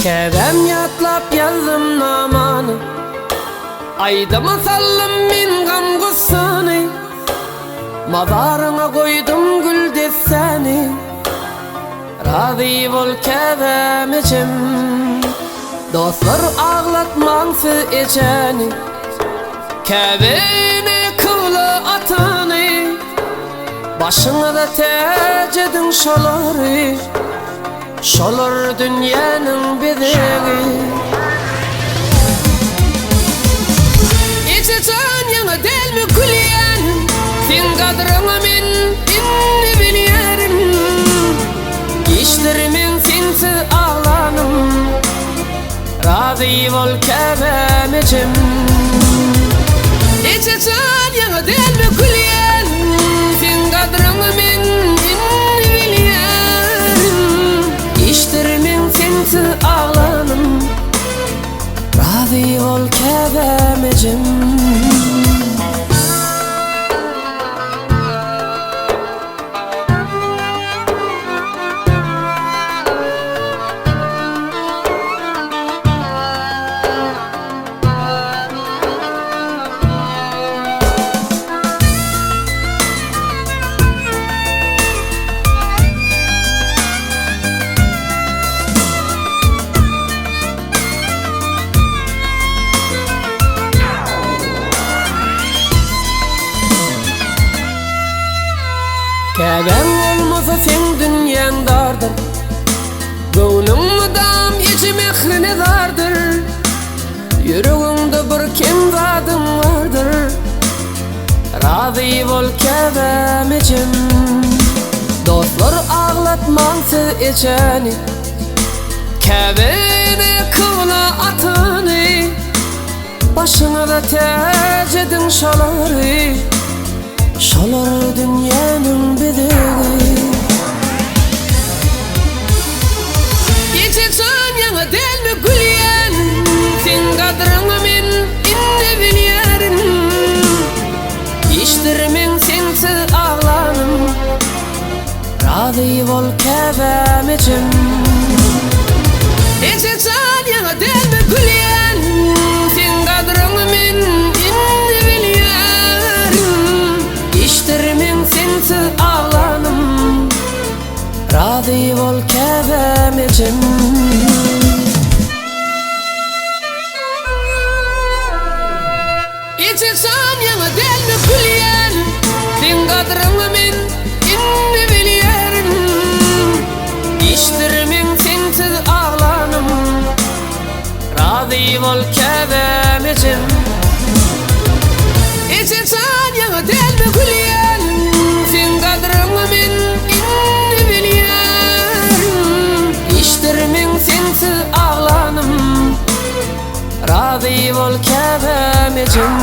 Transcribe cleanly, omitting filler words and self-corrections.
Käbem yatlap yazdım namanı, aydıma saldım min gam gussany. Mazarına koydum gül deseni, razı bol käbem içim. Dostlar ağlatmansy içeni, käbeni kıvlı atany. Başına da tec edin şolary, şolar dünyanın bedeli. İçecen yana del mi gülyen, sen kadrını min inni bilyerim. İşlerimin sensi ağlanım, razı bol käbem içim. İçecen yana del mi gülyen, sen kadrını min inni bilyerim. İşlerimin sensi ağlanım, razı bol käbem içim. Käbem olmasa sen dünyan dardır, gönlüm mudam içi mehrini dardır. Yüreğimde bir kim zadım vardır, razı bol käbem içim. Dostlar ağlatmansy içeni, käbeni kıvla atany. Başına da tec edin şolary, şolar dünyanın bedeli. İçecen yana del mi gülyen, sen kadrını min inni bilyerim. İşlerimin sensi ağlanım, razı bol käbem içim. İçecen yana del mi gülyen, sen kadrını min inni bilyerim. İşlerimin sensi ağlanım, razı bol käbem içim. İçecen yana del mi gülyen, sen kadrını min inni bilyerim. İşlerimin sensi ağlanım, razı bol käbem içim. İçecen yana del mi gülyen, sen kadrını min inni bilyerim. İşlerimin sensi ağlanım, razı bol käbem içim.